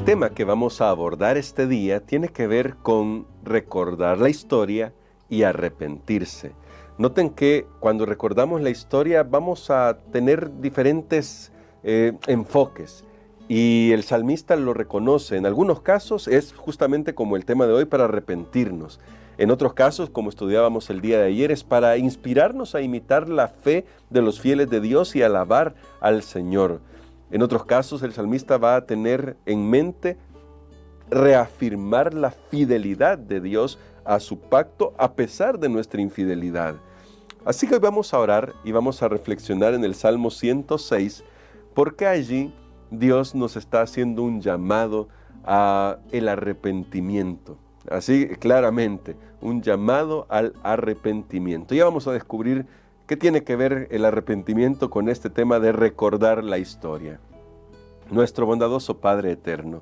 tema que vamos a abordar este día tiene que ver con recordar la historia y arrepentirse. Noten que cuando recordamos la historia vamos a tener diferentes enfoques y el salmista lo reconoce. En algunos casos es justamente como el tema de hoy, para arrepentirnos. En otros casos, como estudiábamos el día de ayer, es para inspirarnos a imitar la fe de los fieles de Dios y alabar al Señor. En otros casos, el salmista va a tener en mente reafirmar la fidelidad de Dios a su pacto a pesar de nuestra infidelidad. Así que hoy vamos a orar y vamos a reflexionar en el Salmo 106, porque allí Dios nos está haciendo un llamado a el arrepentimiento. Así claramente, un llamado al arrepentimiento. Ya vamos a descubrir qué tiene que ver el arrepentimiento con este tema de recordar la historia. Nuestro bondadoso Padre eterno,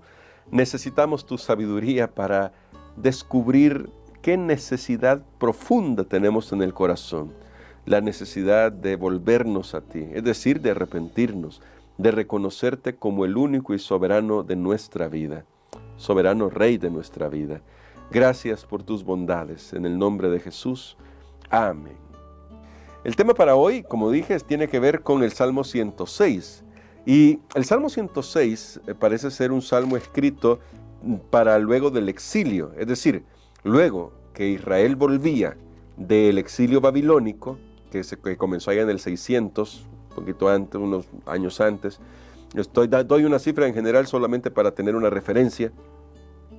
necesitamos tu sabiduría para descubrir qué necesidad profunda tenemos en el corazón. La necesidad de volvernos a ti, es decir, de arrepentirnos, de reconocerte como el único y soberano de nuestra vida, soberano Rey de nuestra vida. Gracias por tus bondades, en el nombre de Jesús. Amén. El tema para hoy, como dije, tiene que ver con el Salmo 106. Y el Salmo 106 parece ser un salmo escrito para luego del exilio, es decir, luego que Israel volvía del exilio babilónico, que comenzó allá en el 600, un poquito antes, unos años antes. Doy una cifra en general solamente para tener una referencia.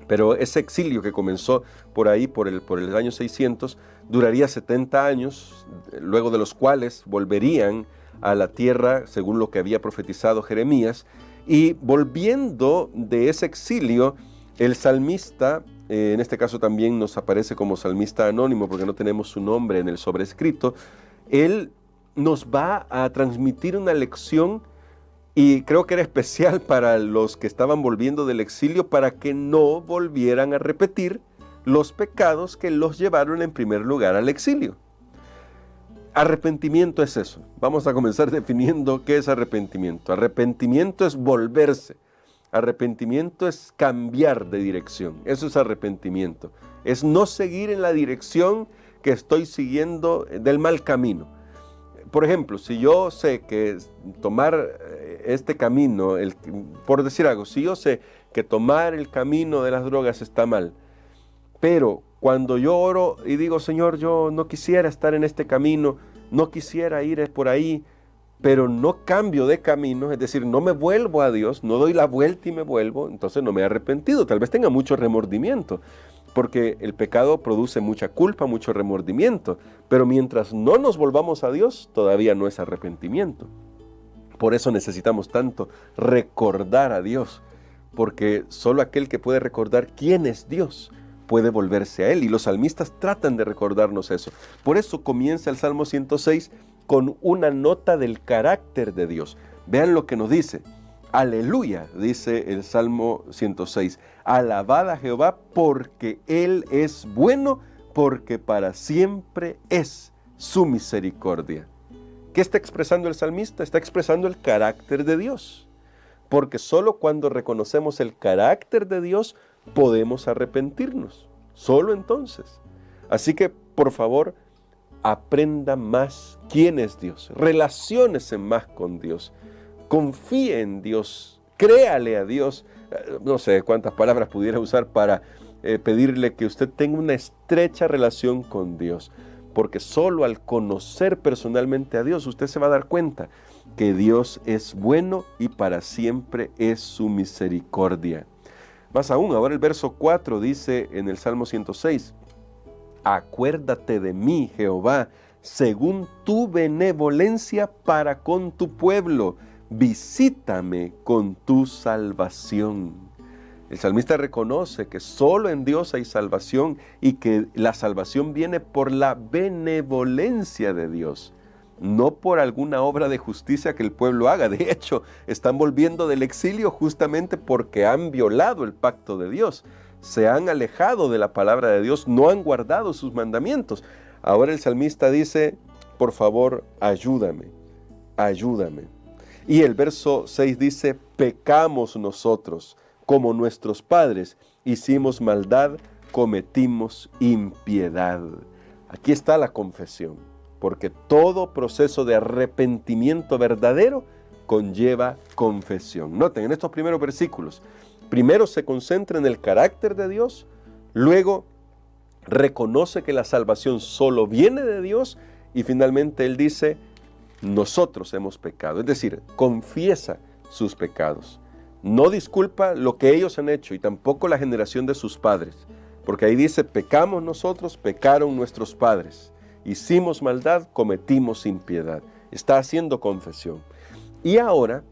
Pero ese exilio que comenzó por ahí, por el año 600, duraría 70 años, luego de los cuales volverían a la tierra, según lo que había profetizado Jeremías. Y volviendo de ese exilio, el salmista, en este caso también nos aparece como salmista anónimo porque no tenemos su nombre en el sobrescrito, él nos va a transmitir una lección. Y creo que era especial para los que estaban volviendo del exilio, para que no volvieran a repetir los pecados que los llevaron en primer lugar al exilio. Arrepentimiento es eso. Vamos a comenzar definiendo qué es arrepentimiento. Arrepentimiento es volverse. Arrepentimiento es cambiar de dirección. Eso es arrepentimiento. Es no seguir en la dirección que estoy siguiendo del mal camino. Por ejemplo, si yo sé que tomar este camino, por decir algo, si yo sé que tomar el camino de las drogas está mal, pero cuando yo oro y digo, Señor, yo no quisiera estar en este camino, no quisiera ir por ahí, pero no cambio de camino, es decir, no me vuelvo a Dios, no doy la vuelta y me vuelvo, entonces no me he arrepentido, tal vez tenga mucho remordimiento, porque el pecado produce mucha culpa, mucho remordimiento, pero mientras no nos volvamos a Dios, todavía no es arrepentimiento. Por eso necesitamos tanto recordar a Dios, porque solo aquel que puede recordar quién es Dios puede volverse a Él, y los salmistas tratan de recordarnos eso. Por eso comienza el Salmo 106 con una nota del carácter de Dios. Vean lo que nos dice. Aleluya, dice el Salmo 106. Alabad a Jehová porque Él es bueno, porque para siempre es su misericordia. ¿Qué está expresando el salmista? Está expresando el carácter de Dios. Porque solo cuando reconocemos el carácter de Dios podemos arrepentirnos. Solo entonces. Así que, por favor, aprenda más quién es Dios. Relaciónese más con Dios. Confíe en Dios, créale a Dios. No sé cuántas palabras pudiera usar para pedirle que usted tenga una estrecha relación con Dios, porque solo al conocer personalmente a Dios usted se va a dar cuenta que Dios es bueno y para siempre es su misericordia. Más aún, ahora el verso 4 dice en el Salmo 106, acuérdate de mí, Jehová, según tu benevolencia para con tu pueblo, visítame con tu salvación. El salmista reconoce que solo en Dios hay salvación y que la salvación viene por la benevolencia de Dios, no por alguna obra de justicia que el pueblo haga. De hecho, están volviendo del exilio justamente porque han violado el pacto de Dios, se han alejado de la palabra de Dios, no han guardado sus mandamientos. Ahora el salmista dice, por favor, ayúdame, ayúdame. Y el verso 6 dice, pecamos nosotros, como nuestros padres, hicimos maldad, cometimos impiedad. Aquí está la confesión, porque todo proceso de arrepentimiento verdadero conlleva confesión. Noten, en estos primeros versículos, primero se concentra en el carácter de Dios, luego reconoce que la salvación solo viene de Dios y finalmente él dice, nosotros hemos pecado. Es decir, confiesa sus pecados. No disculpa lo que ellos han hecho y tampoco la generación de sus padres. Porque ahí dice, pecamos nosotros, pecaron nuestros padres. Hicimos maldad, cometimos impiedad. Está haciendo confesión. Y ahora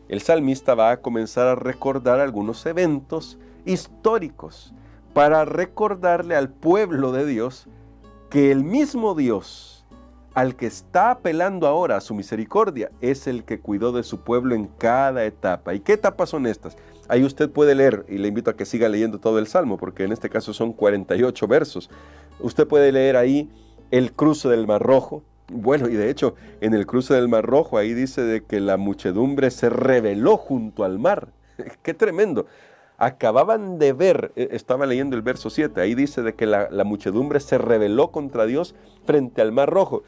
el salmista va a comenzar a recordar algunos eventos históricos para recordarle al pueblo de Dios que el mismo Dios al que está apelando ahora a su misericordia es el que cuidó de su pueblo en cada etapa. ¿Y qué etapas son estas? Ahí usted puede leer, y le invito a que siga leyendo todo el Salmo, porque en este caso son 48 versos. Usted puede leer ahí el cruce del Mar Rojo. Bueno, y de hecho, en el cruce del Mar Rojo, ahí dice de que la muchedumbre se rebeló junto al mar. ¡Qué tremendo! Acababan de ver, estaba leyendo el verso 7, ahí dice de que la muchedumbre se rebeló contra Dios frente al Mar Rojo.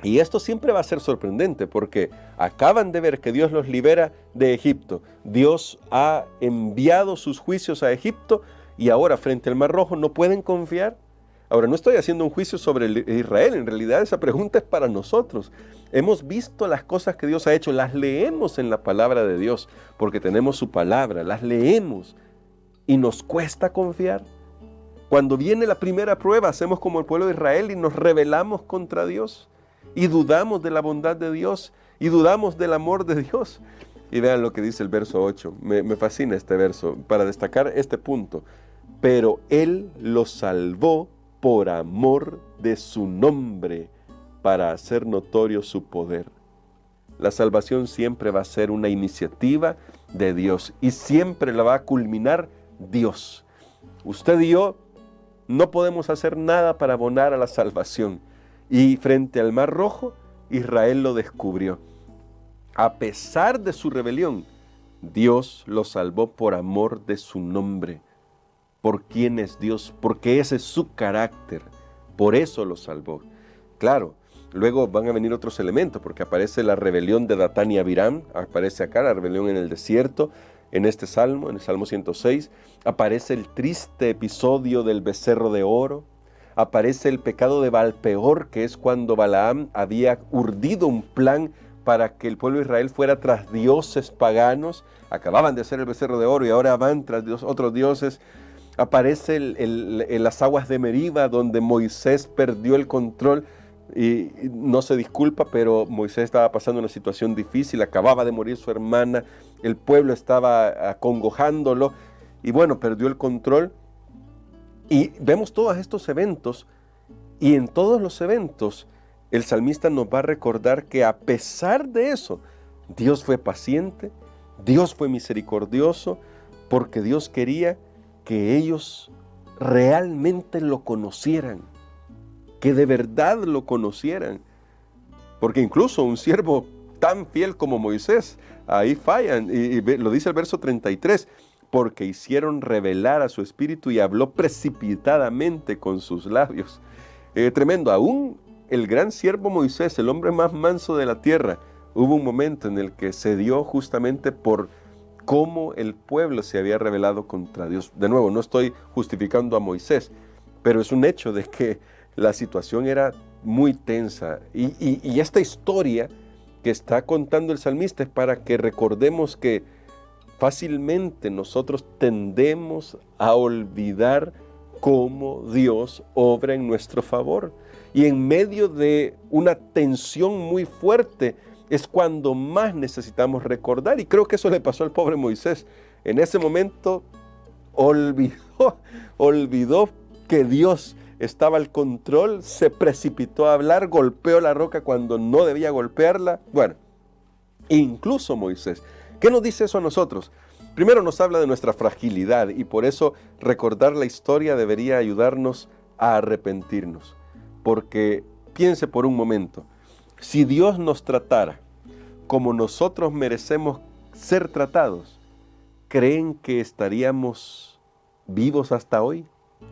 Y esto siempre va a ser sorprendente porque acaban de ver que Dios los libera de Egipto. Dios ha enviado sus juicios a Egipto y ahora frente al Mar Rojo no pueden confiar. Ahora, no estoy haciendo un juicio sobre Israel, en realidad esa pregunta es para nosotros. Hemos visto las cosas que Dios ha hecho, las leemos en la palabra de Dios, porque tenemos su palabra, las leemos y nos cuesta confiar. Cuando viene la primera prueba, hacemos como el pueblo de Israel y nos rebelamos contra Dios y dudamos de la bondad de Dios y dudamos del amor de Dios. Y vean lo que dice el verso 8, me fascina este verso para destacar este punto. Pero Él los salvó por amor de su nombre, para hacer notorio su poder. La salvación siempre va a ser una iniciativa de Dios y siempre la va a culminar Dios. Usted y yo no podemos hacer nada para abonar a la salvación. Y frente al Mar Rojo, Israel lo descubrió. A pesar de su rebelión, Dios lo salvó por amor de su nombre. ¿Por quién es Dios? Porque ese es su carácter. Por eso lo salvó. Claro, luego van a venir otros elementos, porque aparece la rebelión de Datán y Abiram, aparece acá la rebelión en el desierto, en este salmo, en el Salmo 106, aparece el triste episodio del becerro de oro, aparece el pecado de Baal-peor, que es cuando Balaam había urdido un plan para que el pueblo de Israel fuera tras dioses paganos, acababan de hacer el becerro de oro y ahora van tras otros dioses. Aparece las aguas de Meriba, donde Moisés perdió el control y no se disculpa, pero Moisés estaba pasando una situación difícil, acababa de morir su hermana, el pueblo estaba acongojándolo y bueno, perdió el control. Y vemos todos estos eventos y en todos los eventos el salmista nos va a recordar que a pesar de eso, Dios fue paciente, Dios fue misericordioso, porque Dios quería que ellos realmente lo conocieran, que de verdad lo conocieran. Porque incluso un siervo tan fiel como Moisés, ahí fallan, y lo dice el verso 33, porque hicieron revelar a su espíritu y habló precipitadamente con sus labios. Tremendo, aún el gran siervo Moisés, el hombre más manso de la tierra, hubo un momento en el que se dio justamente por cómo el pueblo se había rebelado contra Dios. De nuevo, no estoy justificando a Moisés, pero es un hecho de que la situación era muy tensa. Y esta historia que está contando el salmista es para que recordemos que fácilmente nosotros tendemos a olvidar cómo Dios obra en nuestro favor. Y en medio de una tensión muy fuerte es cuando más necesitamos recordar. Y creo que eso le pasó al pobre Moisés. En ese momento olvidó que Dios estaba al control, se precipitó a hablar, golpeó la roca cuando no debía golpearla. Bueno, incluso Moisés. ¿Qué nos dice eso a nosotros? Primero nos habla de nuestra fragilidad y por eso recordar la historia debería ayudarnos a arrepentirnos. Porque piense por un momento, si Dios nos tratara como nosotros merecemos ser tratados, creen que estaríamos vivos hasta hoy?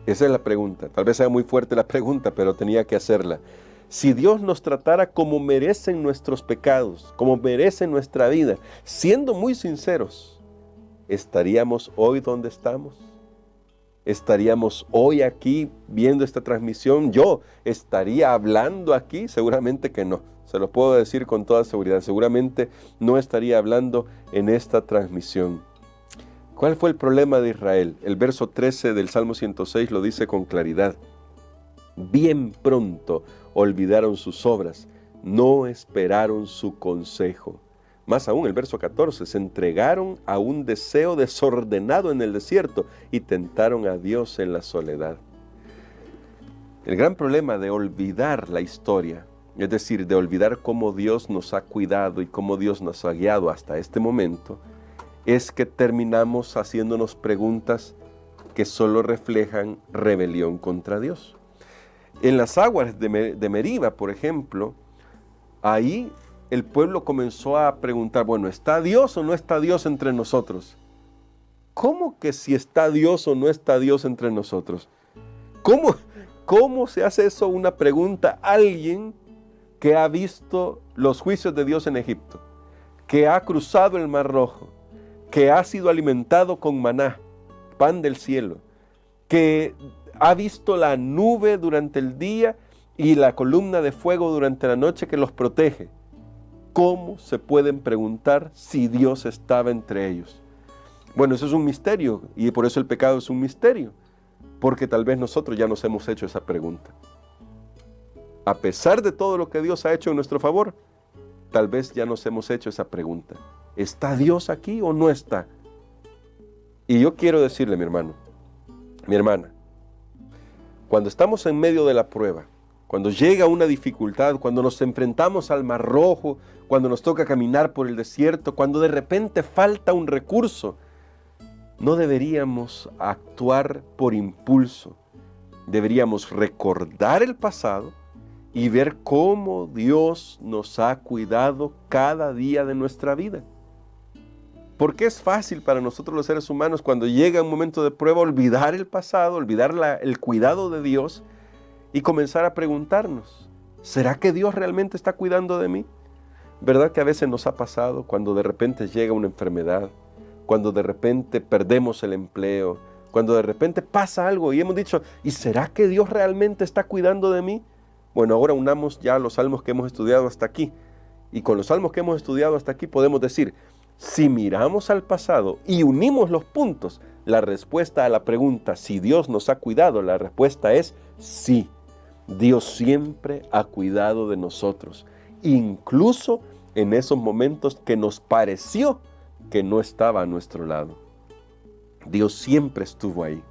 Esa es la pregunta. Tal vez sea muy fuerte la pregunta, pero tenía que hacerla. Si Dios nos tratara como merecen nuestros pecados, como merece nuestra vida, siendo muy sinceros, ¿estaríamos hoy donde estamos? ¿Estaríamos hoy aquí viendo esta transmisión? ¿Yo estaría hablando aquí? Seguramente que no. Se lo puedo decir con toda seguridad. Seguramente no estaría hablando en esta transmisión. ¿Cuál fue el problema de Israel? El verso 13 del Salmo 106 lo dice con claridad. Bien pronto olvidaron sus obras, no esperaron su consejo. Más aún, el verso 14, se entregaron a un deseo desordenado en el desierto y tentaron a Dios en la soledad. El gran problema de olvidar la historia, es decir, de olvidar cómo Dios nos ha cuidado y cómo Dios nos ha guiado hasta este momento, es que terminamos haciéndonos preguntas que solo reflejan rebelión contra Dios. En las aguas de Meriba, por ejemplo, ahí el pueblo comenzó a preguntar, bueno, ¿está Dios o no está Dios entre nosotros? ¿Cómo que si está Dios o no está Dios entre nosotros? ¿Cómo se hace eso una pregunta a alguien que ha visto los juicios de Dios en Egipto, que ha cruzado el Mar Rojo, que ha sido alimentado con maná, pan del cielo, que ha visto la nube durante el día y la columna de fuego durante la noche que los protege? ¿Cómo se pueden preguntar si Dios estaba entre ellos? Bueno, eso es un misterio y por eso el pecado es un misterio, porque tal vez nosotros ya nos hemos hecho esa pregunta. A pesar de todo lo que Dios ha hecho en nuestro favor, tal vez ya nos hemos hecho esa pregunta. ¿Está Dios aquí o no está? Y yo quiero decirle, mi hermano, mi hermana, cuando estamos en medio de la prueba, cuando llega una dificultad, cuando nos enfrentamos al Mar Rojo, cuando nos toca caminar por el desierto, cuando de repente falta un recurso, no deberíamos actuar por impulso. Deberíamos recordar el pasado y ver cómo Dios nos ha cuidado cada día de nuestra vida. Porque es fácil para nosotros los seres humanos cuando llega un momento de prueba olvidar el pasado, olvidar el cuidado de Dios y comenzar a preguntarnos, ¿será que Dios realmente está cuidando de mí? ¿Verdad que a veces nos ha pasado cuando de repente llega una enfermedad, cuando de repente perdemos el empleo, cuando de repente pasa algo y hemos dicho, ¿y será que Dios realmente está cuidando de mí? Bueno, ahora unamos ya los salmos que hemos estudiado hasta aquí. Y con los salmos que hemos estudiado hasta aquí podemos decir, si miramos al pasado y unimos los puntos, la respuesta a la pregunta, si Dios nos ha cuidado, la respuesta es sí. Dios siempre ha cuidado de nosotros, incluso en esos momentos que nos pareció que no estaba a nuestro lado. Dios siempre estuvo ahí.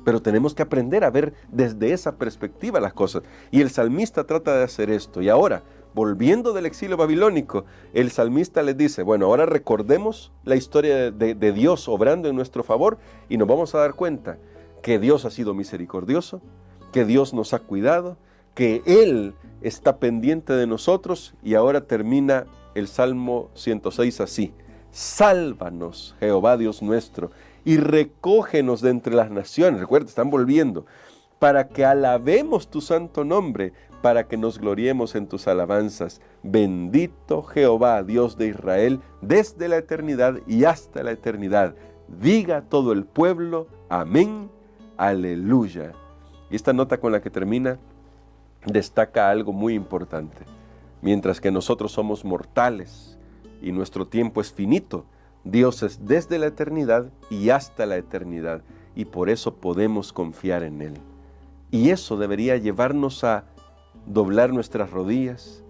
Pero tenemos que aprender a ver desde esa perspectiva las cosas. Y el salmista trata de hacer esto. Y ahora, volviendo del exilio babilónico, el salmista les dice, bueno, ahora recordemos la historia de Dios obrando en nuestro favor y nos vamos a dar cuenta que Dios ha sido misericordioso, que Dios nos ha cuidado, que Él está pendiente de nosotros. Y ahora termina el Salmo 106 así. Sálvanos, Jehová Dios nuestro, y recógenos de entre las naciones. Recuerda, están volviendo. Para que alabemos tu santo nombre, para que nos gloriemos en tus alabanzas. Bendito Jehová, Dios de Israel, desde la eternidad y hasta la eternidad. Diga todo el pueblo, amén, aleluya. Y esta nota con la que termina destaca algo muy importante. Mientras que nosotros somos mortales y nuestro tiempo es finito, Dios es desde la eternidad y hasta la eternidad, y por eso podemos confiar en Él. Y eso debería llevarnos a doblar nuestras rodillas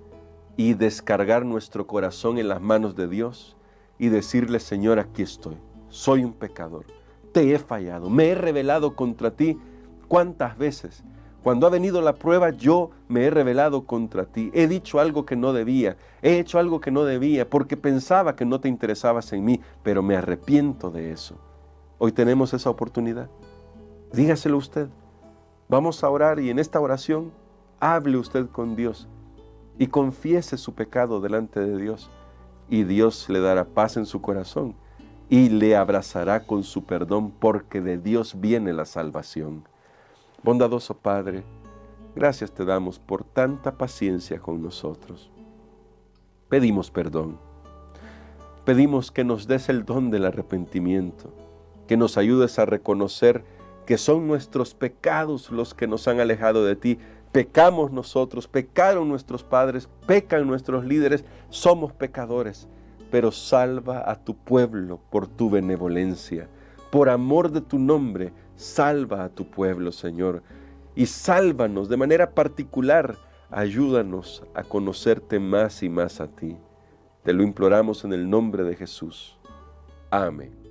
y descargar nuestro corazón en las manos de Dios y decirle, Señor, aquí estoy, soy un pecador, te he fallado, me he rebelado contra ti. ¿Cuántas veces? Cuando ha venido la prueba, yo me he rebelado contra ti. He dicho algo que no debía. He hecho algo que no debía porque pensaba que no te interesabas en mí, pero me arrepiento de eso. Hoy tenemos esa oportunidad. Dígaselo usted. Vamos a orar y en esta oración hable usted con Dios y confiese su pecado delante de Dios. Y Dios le dará paz en su corazón y le abrazará con su perdón, porque de Dios viene la salvación. Bondadoso Padre, gracias te damos por tanta paciencia con nosotros. Pedimos perdón. Pedimos que nos des el don del arrepentimiento, que nos ayudes a reconocer que son nuestros pecados los que nos han alejado de ti. Pecamos nosotros, pecaron nuestros padres, pecan nuestros líderes, somos pecadores, pero salva a tu pueblo por tu benevolencia. Por amor de tu nombre, salva a tu pueblo, Señor, y sálvanos de manera particular. Ayúdanos a conocerte más y más a ti. Te lo imploramos en el nombre de Jesús. Amén.